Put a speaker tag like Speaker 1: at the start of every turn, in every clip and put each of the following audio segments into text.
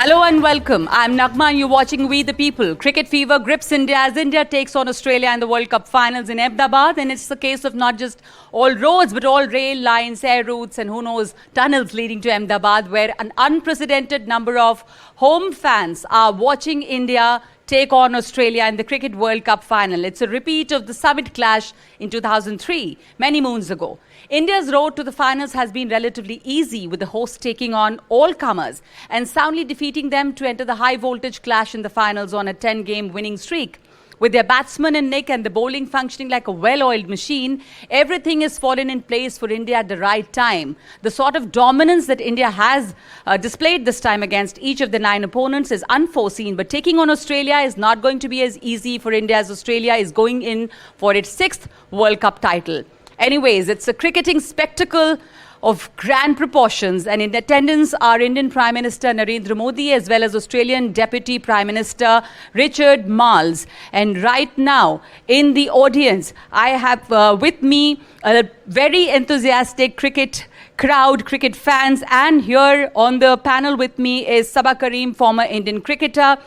Speaker 1: Hello and welcome. I'm Nagma and you're watching We the People. Cricket fever grips India as India takes on Australia in the World Cup finals in Ahmedabad. And it's the case of not just all roads, but all rail lines, air routes, and who knows, tunnels leading to Ahmedabad, where an unprecedented number of home fans are watching India take on Australia in the Cricket World Cup final. It's a repeat of the summit clash in 2003, many moons ago. India's road to the finals has been relatively easy, with the hosts taking on all comers and soundly defeating them to enter the high voltage clash in the finals on a 10-game winning streak. With their batsmen in nick and the bowling functioning like a well-oiled machine, everything has fallen in place for India at the right time. The sort of dominance that India has displayed this time against each of the 9 opponents is unforeseen, but taking on Australia is not going to be as easy for India, as Australia is going in for its 6th World Cup title. Anyways, it's a cricketing spectacle of grand proportions, and in attendance are Indian Prime Minister Narendra Modi as well as Australian Deputy Prime Minister Richard Marles. And right now in the audience I have with me a very enthusiastic cricket crowd, cricket fans, and here on the panel with me is Sabah Karim, former Indian cricketer,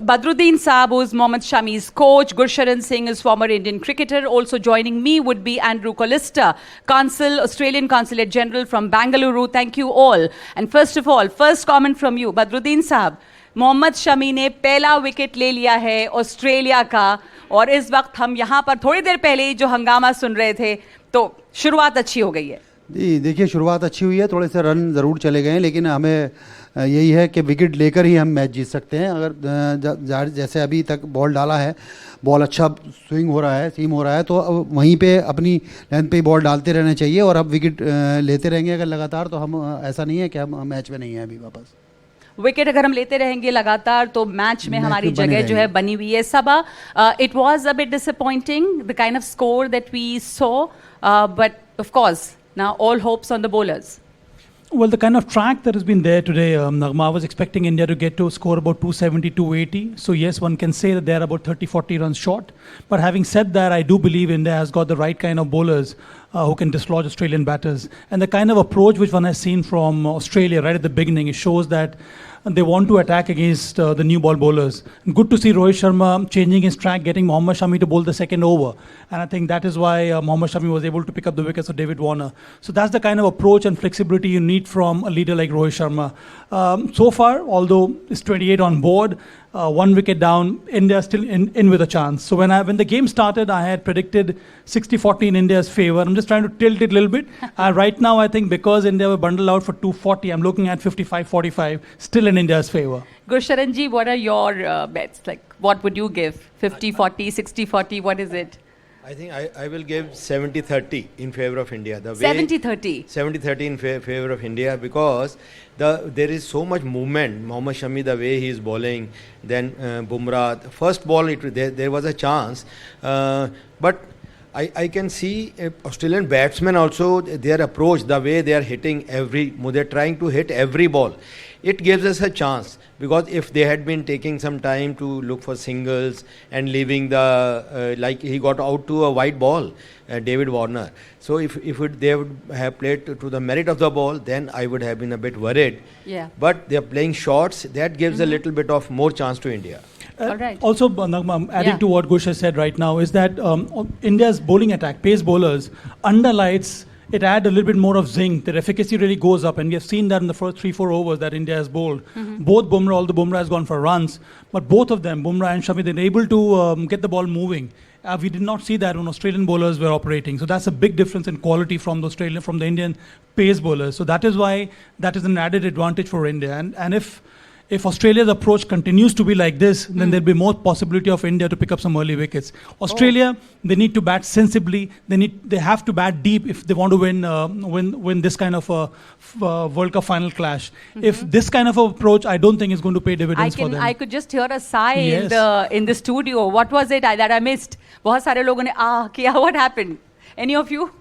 Speaker 1: Badruddin Saab, who is Mohammed Shami's coach. Gursharan Singh is former Indian cricketer. Also joining me would be Andrew Collister, Australian Consulate General from Bangalore. Thank you all. And first of all, first comment from you, Badruddin Saab. Mohammed Shami ने पहला wicket ले लिया है Australia का, और इस वक्त हम यहाँ पर थोड़ी देर पहले ही जो हंगामा सुन रहे थे, तो शुरुआत अच्छी हो गई है।
Speaker 2: जी देखिए, शुरुआत अच्छी हुई है, थोड़े से रन ज़रूर चले गए हैं, लेकिन हमें यही है कि विकेट लेकर ही हम मैच जीत सकते हैं। अगर जैसे अभी तक बॉल डाला है, बॉल अच्छा स्विंग हो रहा है, सीम हो रहा है, तो अब वहीं पे अपनी लेंथ पे ही बॉल डालते रहना चाहिए और अब विकेट लेते रहेंगे अगर लगातार, तो हम ऐसा नहीं है कि हम मैच में नहीं हैं अभी वापस।
Speaker 1: विकेट अगर हम लेते रहेंगे लगातार तो मैच में हमारी जगह जो है बनी हुई है। Saba, it was a bit disappointing the kind of score that we saw, but of course now all hopes on the bowlers.
Speaker 3: Well, the kind of track that has been there today, Nagma, I was expecting India to get to score about 270, 280. So yes, one can say that they're about 30, 40 runs short. But having said that, I do believe India has got the right kind of bowlers who can dislodge Australian batters. And the kind of approach which one has seen from Australia right at the beginning, it shows that they want to attack against the new ball bowlers. Good to see Rohit Sharma changing his track, getting Mohammed Shami to bowl the second over. And I think that is why Mohammed Shami was able to pick up the wickets of David Warner. So that's the kind of approach and flexibility you need from a leader like Rohit Sharma. So far, although it's 28 on board, 1 wicket down, India is still in with a chance. So when the game started, I had predicted 60-40 in India's favour. I'm just trying to tilt it a little bit. Right now, I think because India were bundled out for 240, I'm looking at 55-45, still in India's favour.
Speaker 1: Gursharan ji, what are your bets? Like, what would you give? 50-40, 60-40, what is it?
Speaker 4: I think I will give 70-30 in favour of India.
Speaker 1: 70-30? 70-30
Speaker 4: in favour of India, because there is so much movement. Mohammed Shami, the way he is bowling, then Bumrah. First ball, there was a chance. But I can see Australian batsmen also, their approach, the way they are hitting they're trying to hit every ball. It gives us a chance, because if they had been taking some time to look for singles and leaving like he got out to a wide ball, David Warner. So if they would have played to the merit of the ball, then I would have been a bit worried.
Speaker 1: Yeah.
Speaker 4: But they are playing shots, that gives a little bit of more chance to India.
Speaker 1: All right.
Speaker 3: Also, Nagma, adding to what Gush has said right now, is that India's bowling attack, pace bowlers, underlights, it add a little bit more of zing. Their efficacy really goes up, and we have seen that in the first 3-4 overs that India has bowled. Both Bumrah, although Bumrah has gone for runs, but both of them, Bumrah and Shami, they're able to get the ball moving. We did not see that when Australian bowlers were operating. So that's a big difference in quality from the Indian pace bowlers. So that is why that is an added advantage for India. And if Australia's approach continues to be like this, then there'll be more possibility of India to pick up some early wickets. Australia, they need to bat sensibly. They have to bat deep if they want to win this kind of a World Cup final clash. If this kind of approach, I don't think is going to pay dividends for them.
Speaker 1: I could just hear a sigh in the studio. What was it that I missed? बहुत सारे लोगों ने किया. What happened? Any of you?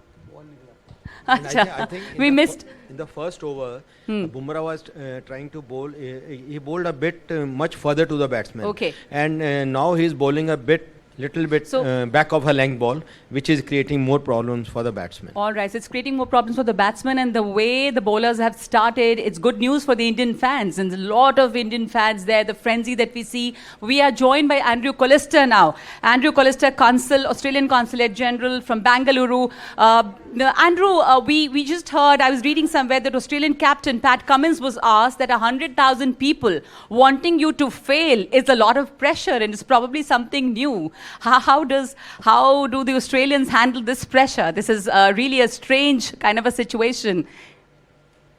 Speaker 4: I think
Speaker 1: we missed.
Speaker 4: In the first over, Bumrah was trying to bowl. He bowled a bit much further to the batsman.
Speaker 1: Okay.
Speaker 4: And now he is bowling a bit little bit
Speaker 1: So-
Speaker 4: back of her length ball, which is creating more problems for the batsman.
Speaker 1: All right, so it's creating more problems for the batsmen, and the way the bowlers have started, it's good news for the Indian fans. And a lot of Indian fans there, the frenzy that we see. We are joined by Andrew Collister now. Andrew Collister, Australian Consulate General from Bangalore. Now, Andrew, we just heard, I was reading somewhere that Australian captain Pat Cummins was asked that 100,000 people wanting you to fail is a lot of pressure, and it's probably something new. How do the Australians handle this pressure? This is really a strange kind of a situation.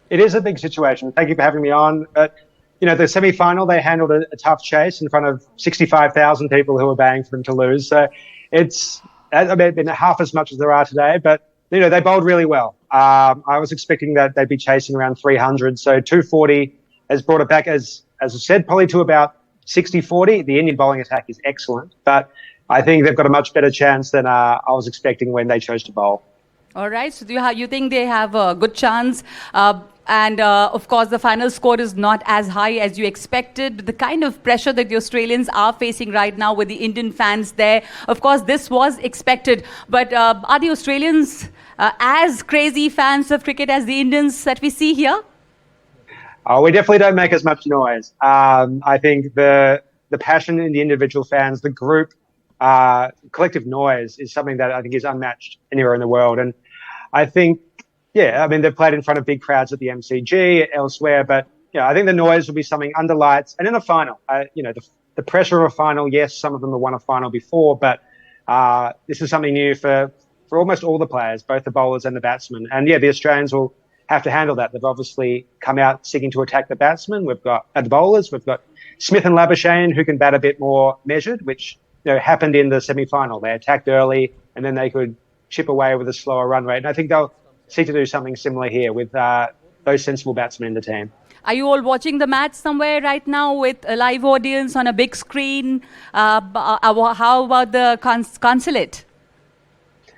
Speaker 5: It is a big situation. Thank you for having me on. The semi-final, they handled a tough chase in front of 65,000 people who were baying for them to lose. So it's been half as much as there are today, but they bowled really well. I was expecting that they'd be chasing around 300. So 240 has brought it back, as I said, probably to about 60-40. The Indian bowling attack is excellent, but I think they've got a much better chance than I was expecting when they chose to bowl.
Speaker 1: All right. So you think they have a good chance? Of course, the final score is not as high as you expected. The kind of pressure that the Australians are facing right now with the Indian fans there, of course, this was expected. But are the Australians as crazy fans of cricket as the Indians that we see here?
Speaker 5: We definitely don't make as much noise. I think the passion in the individual fans, the group, collective noise is something that I think is unmatched anywhere in the world. And I think, they've played in front of big crowds at the MCG, elsewhere, but I think the noise will be something under lights and in a final. The pressure of a final, yes, some of them have won a final before, but this is something new for almost all the players, both the bowlers and the batsmen. And the Australians will have to handle that. They've obviously come out seeking to attack the batsmen. We've got the bowlers. We've got Smith and Labuschagne who can bat a bit more measured, which happened in the semi-final. They attacked early and then they could chip away with a slower run rate. And I think they'll seek to do something similar here with those sensible batsmen in the team.
Speaker 1: Are you all watching the match somewhere right now with a live audience on a big screen? How about the consulate?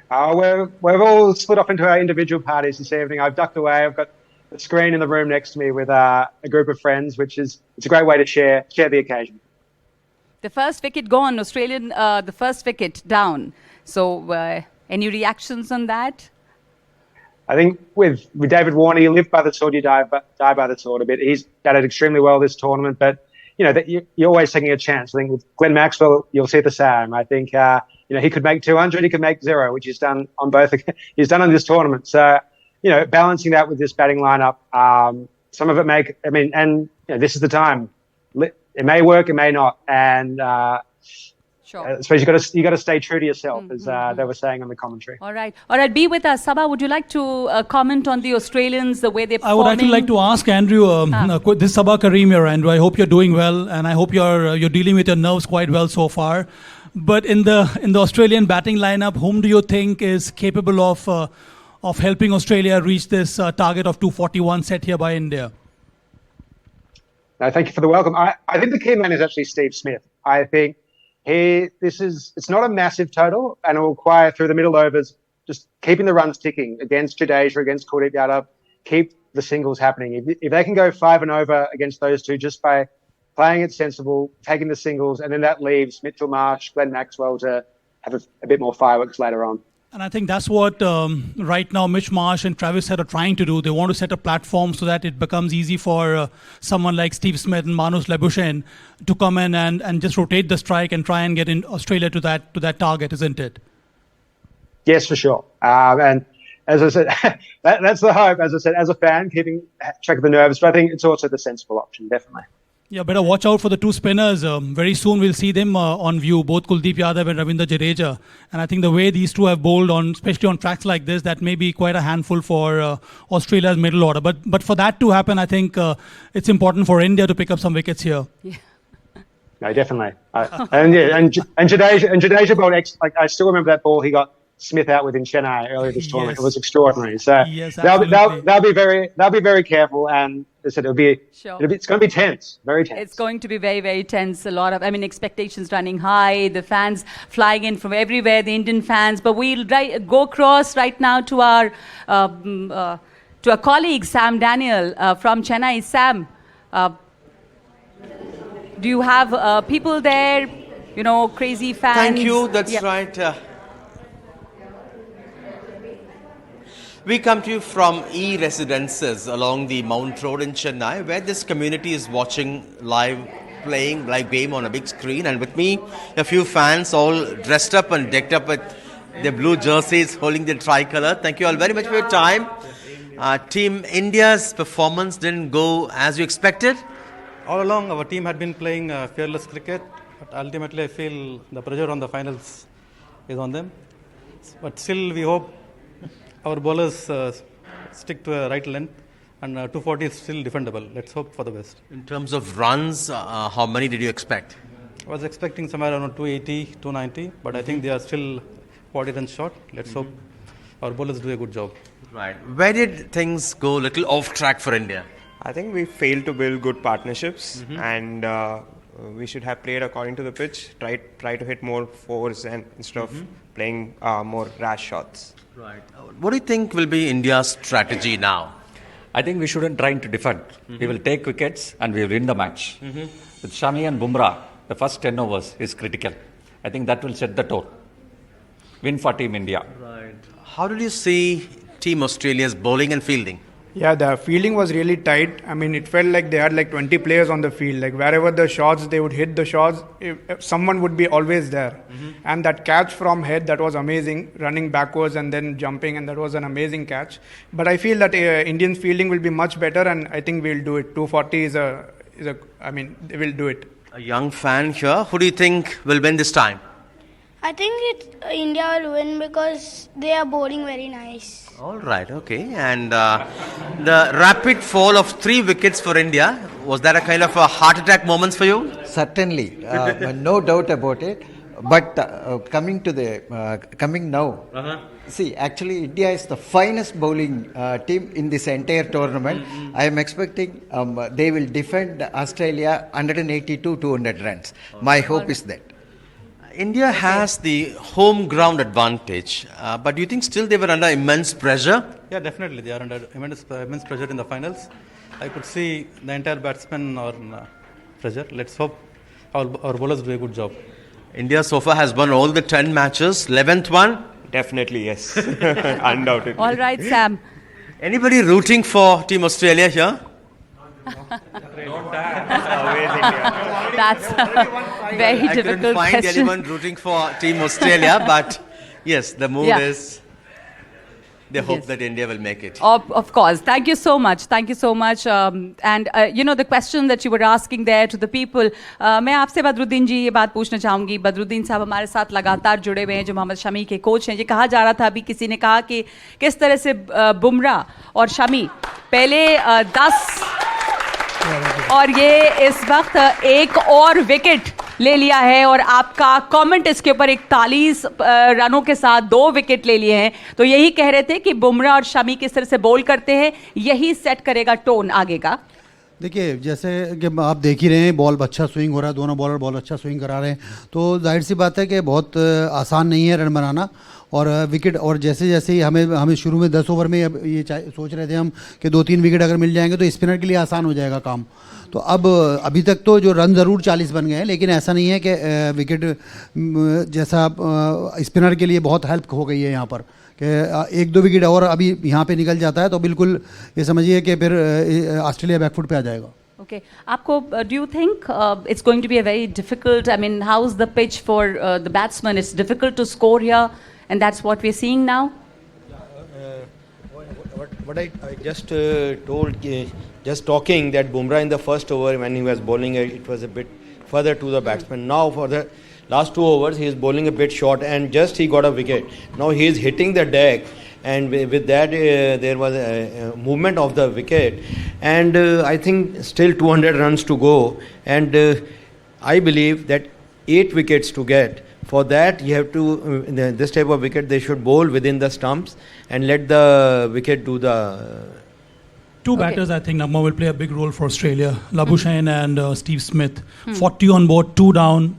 Speaker 5: We've all split off into our individual parties this evening. I've ducked away. I've got the screen in the room next to me with a group of friends, it's a great way to share the occasion.
Speaker 1: The first wicket gone, the first wicket down. So any reactions on that?
Speaker 5: I think with David Warner, you live by the sword, you die by the sword a bit. He's batted extremely well this tournament, but you're always taking a chance. I think with Glenn Maxwell, you'll see the same. I think he could make 200, he could make 0, which he's done on both. He's done on this tournament. So balancing that with this batting lineup, some of it this is the time. It may work, it may not, and
Speaker 1: sure.
Speaker 5: I suppose you got to stay true to yourself, as they were saying on the commentary.
Speaker 1: All right, be with us, Sabha. Would you like to comment on the Australians, the way they're performing?
Speaker 3: I would actually like to ask Andrew. This is Sabha Kareem here, Andrew. I hope you're doing well, and I hope you're dealing with your nerves quite well so far. But in the Australian batting lineup, whom do you think is capable of helping Australia reach this target of 241 set here by India?
Speaker 5: No, thank you for the welcome. I think the key man is actually Steve Smith. I think it's not a massive total, and it will require through the middle overs just keeping the runs ticking against Jadeja, against Kuldeep Yadav, keep the singles happening. If they can go 5 and over against those two just by playing it sensible, taking the singles, and then that leaves Mitchell Marsh, Glenn Maxwell to have a bit more fireworks later on.
Speaker 3: And I think that's what right now Mitch Marsh and Travis Head are trying to do. They want to set a platform so that it becomes easy for someone like Steve Smith and Manus Labuschagne to come in and just rotate the strike and try and get in Australia to that target, isn't it?
Speaker 5: Yes, for sure. And as I said, that's the hope. As I said, as a fan, keeping track of the nerves, but I think it's also the sensible option, definitely.
Speaker 3: Yeah, better watch out for the two spinners. Very soon we'll see them on view, both Kuldeep Yadav and Ravindra Jadeja. And I think the way these two have bowled, especially on tracks like this, that may be quite a handful for Australia's middle order. But for that to happen, I think it's important for India to pick up some wickets here. Yeah.
Speaker 5: No, definitely. And Jadeja bowled. I still remember that ball he got Smith out with in Chennai earlier this tournament. Yes. It was extraordinary. So
Speaker 3: yes,
Speaker 5: they'll be very careful, and as I said, it's going to be tense, very tense.
Speaker 1: It's going to be very, very tense. A lot of expectations running high. The fans flying in from everywhere. The Indian fans. But we'll go across right now to our colleague Sam Daniel from Chennai. Sam, do you have people there crazy fans.
Speaker 6: Thank you. That's
Speaker 1: Yep.
Speaker 6: right. We come to you from E-Residences along the Mount Road in Chennai, where this community is watching playing live game on a big screen. And with me, a few fans all dressed up and decked up with their blue jerseys, holding the tricolour. Thank you all very much for your time. Team India's performance didn't go as you expected.
Speaker 7: All along, our team had been playing fearless cricket, but ultimately I feel the pressure on the finals is on them. But still, we hope our bowlers stick to a right length, and 240 is still defendable. Let's hope for the best.
Speaker 6: In terms of runs, how many did you expect?
Speaker 7: I was expecting somewhere around 280, 290, but I think they are still 40 runs short. Let's hope our bowlers do a good job.
Speaker 6: Right. Where did things go a little off track for India?
Speaker 8: I think we failed to build good partnerships, and we should have played according to the pitch. Try to hit more fours and instead of playing more rash shots.
Speaker 6: Right. What do you think will be India's strategy now?
Speaker 9: I think we shouldn't try to defend. We will take wickets and we will win the match. With Shami and Bumrah, the first 10 overs is critical. I think that will set the tone. Win for Team India.
Speaker 6: Right. How did you see Team Australia's bowling and fielding?
Speaker 10: Yeah, the fielding was really tight. I mean, it felt like they had like 20 players on the field. Like wherever the shots, they would hit the shots, if someone would be always there. And that catch from head, that was amazing, running backwards and then jumping, and that was an amazing catch. But I feel that Indian fielding will be much better, and I think we'll do it. 240 they will do it.
Speaker 6: A young fan here. Who do you think will win this time?
Speaker 11: I think India will win because they are bowling very nice.
Speaker 6: All right, okay. And the rapid fall of 3 wickets for India, was that a kind of a heart attack moment for you?
Speaker 12: Certainly, no doubt about it. But coming now, see, actually India is the finest bowling team in this entire tournament. I am expecting they will defend Australia 180-200 runs. My hope is that.
Speaker 6: India has the home ground advantage, but do you think still they were under immense pressure?
Speaker 7: Yeah, definitely. They are under immense pressure in the finals. I could see the entire batsmen on pressure. Let's hope our bowlers do a good job.
Speaker 6: India so far has won all the 10 matches. 11th one?
Speaker 8: Definitely, yes. Undoubtedly.
Speaker 1: All right, Sam.
Speaker 6: Anybody rooting for Team Australia here?
Speaker 8: Always India.
Speaker 1: That's a very
Speaker 6: I
Speaker 1: difficult
Speaker 6: couldn't find
Speaker 1: question.
Speaker 6: anyone rooting for Team Australia, but yes, the mood is they hope
Speaker 1: Yes.
Speaker 6: that India will make it.
Speaker 1: Of course. Thank you so much. Thank you so much. The question that you were asking there to the people, मैं आपसे बदरुद्दीन जी ये बात पूछना चाहूँगी. बदरुद्दीन साहब हमारे साथ लगातार जुड़े हुए हैं, जो मोहम्मद शमी के कोच हैं. ये कहा जा रहा था, अभी किसी ने कहा कि किस तरह से बुमराह और शमी पहले 10 और ये इस वक्त एक और विकेट ले लिया है, और आपका कमेंट इसके ऊपर 41 रनों के साथ 2 विकेट ले लिए हैं. तो यही कह रहे थे कि बुमराह और शमी किस तरह से बोल करते हैं, यही सेट करेगा टोन आगे का.
Speaker 2: देखिए, जैसे कि आप देख ही रहे हैं, बॉल अच्छा स्विंग हो रहा है, दोनों बॉलर बॉल अच्छा स्विंग करा रहे हैं. तो जाहिर सी बात है कि बहुत आसान नहीं है रन बनाना और विकेट. और जैसे जैसे ही हमें शुरू में 10 ओवर में ये सोच रहे थे हम कि 2-3 विकेट अगर मिल जाएंगे तो स्पिनर के लिए आसान हो जाएगा काम. तो अब अभी तक तो जो रन ज़रूर 40 बन गए हैं, लेकिन ऐसा नहीं है कि विकेट जैसा स्पिनर के लिए बहुत हेल्प हो गई है यहाँ पर कि 1-2 विकेट और अभी यहाँ पे निकल जाता है तो बिल्कुल ये समझिए कि फिर ऑस्ट्रेलिया बैकफुट पे आ जाएगा.
Speaker 1: Okay. आपको do you think it's going to be a very difficult, I mean, how's the pitch for the batsman? It's difficult to score here, and that's what we're seeing now?
Speaker 4: What I just told, just talking that Bumrah in the first over when he was bowling, it was a bit further to the batsman. Now for the last 2 overs, he is bowling a bit short and just he got a wicket. Now he is hitting the deck, and with that there was a movement of the wicket, and I think still 200 runs to go, and I believe that 8 wickets to get. For that, you have to, this type of wicket, they should bowl within the stumps and let the wicket do the...
Speaker 3: Two batters, I think, Nagma will play a big role for Australia. Labuschagne and Steve Smith. 40 on board, 2 down.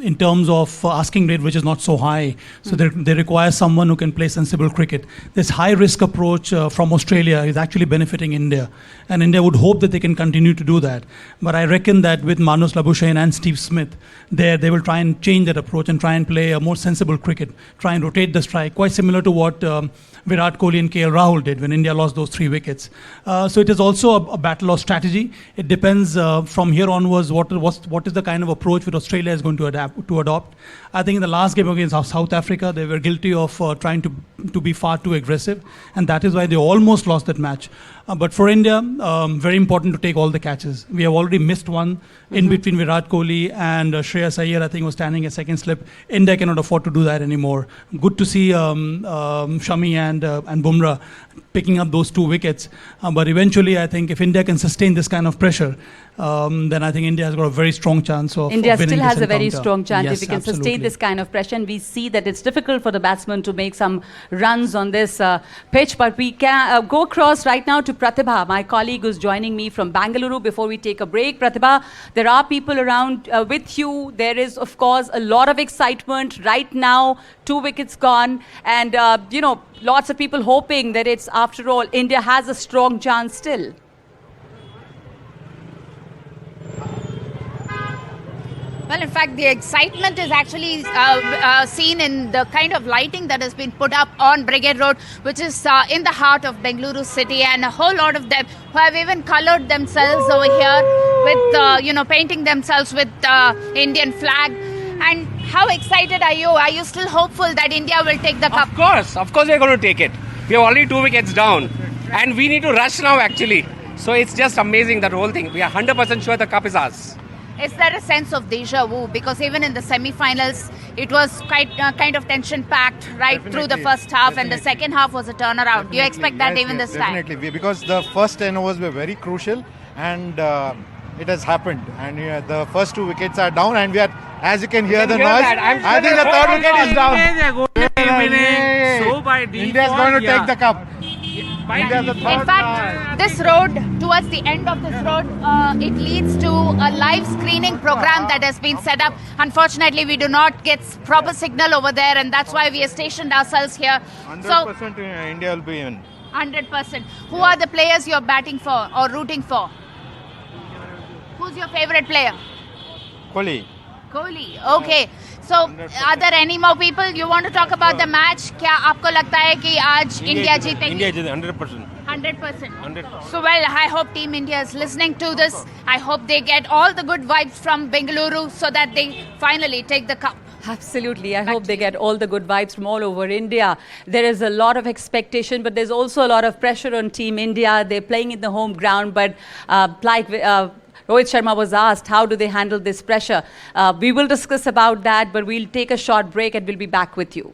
Speaker 3: in terms of asking rate, which is not so high. So they require someone who can play sensible cricket. This high risk approach from Australia is actually benefiting India. And India would hope that they can continue to do that. But I reckon that with Manus Labuschagne and Steve Smith, they will try and change that approach and try and play a more sensible cricket, try and rotate the strike, quite similar to what Virat Kohli and KL Rahul did when India lost those 3 wickets. So it is also a battle of strategy. It depends from here onwards what is the kind of approach that Australia is going to adopt. I think in the last game against South Africa, they were guilty of trying to be far too aggressive, and that is why they almost lost that match. But for India, very important to take all the catches. We have already missed one in between Virat Kohli and Shreyas Iyer, I think, was standing a second slip. India cannot afford to do that anymore. Good to see Shami and Bumrah picking up those 2 wickets. But eventually, I think if India can sustain this kind of pressure, then I think India has got a very strong chance of
Speaker 1: India
Speaker 3: winning
Speaker 1: still
Speaker 3: this
Speaker 1: has a very
Speaker 3: encounter.
Speaker 1: strong chance
Speaker 3: Yes,
Speaker 1: if we can sustain
Speaker 3: absolutely.
Speaker 1: this kind of pressure. And we see that it's difficult for the batsmen to make some runs on this pitch. But we can go across right now to Pratibha, my colleague who's joining me from Bangalore before we take a break. Pratibha, there are people around with you. There is, of course, a lot of excitement right now. 2 wickets gone. And, lots of people hoping that it's, after all, India has a strong chance still.
Speaker 13: Well, in fact, the excitement is actually seen in the kind of lighting that has been put up on Brigade Road, which is in the heart of Bengaluru city, and a whole lot of them who have even coloured themselves over here with, painting themselves with Indian flag. And how excited are you? Are you still hopeful that India will take the cup?
Speaker 14: Of course we're going to take it. We have already 2 wickets down, and we need to rush now actually. So it's just amazing, that whole thing. We are 100% sure the cup is ours.
Speaker 13: Is there a sense of deja vu? Because even in the semi-finals, it was quite kind of tension-packed right through the first half, and the second half was a turnaround. Do you expect that even this time?
Speaker 15: Definitely, because the first 10 overs were very crucial, and it has happened. And the first 2 wickets are down, and we are, as you can hear the noise, I think the 3rd wicket is down. India is going to take the cup.
Speaker 13: In fact, this road, towards the end of this road, it leads to a live screening program that has been set up. Unfortunately, we do not get proper signal over there, and that's why we have stationed ourselves here.
Speaker 15: 100% India will be in.
Speaker 13: 100%. Who are the players you're batting for or rooting for? Who's your favorite player?
Speaker 15: Kohli.
Speaker 13: Kohli. Okay. So, are there any more people you want to talk about the match? क्या आपको लगता है कि आज India जीतेगी?
Speaker 15: India is 100%.
Speaker 13: 100%. So, well, I hope Team India is listening to this. I hope they get all the good vibes from Bengaluru so that they finally take the cup.
Speaker 1: Absolutely. I hope they get all the good vibes from all over India. There is a lot of expectation, but there's also a lot of pressure on Team India. They're playing in the home ground, but Rohit Sharma was asked, how do they handle this pressure? We will discuss about that, but we'll take a short break and we'll be back with you.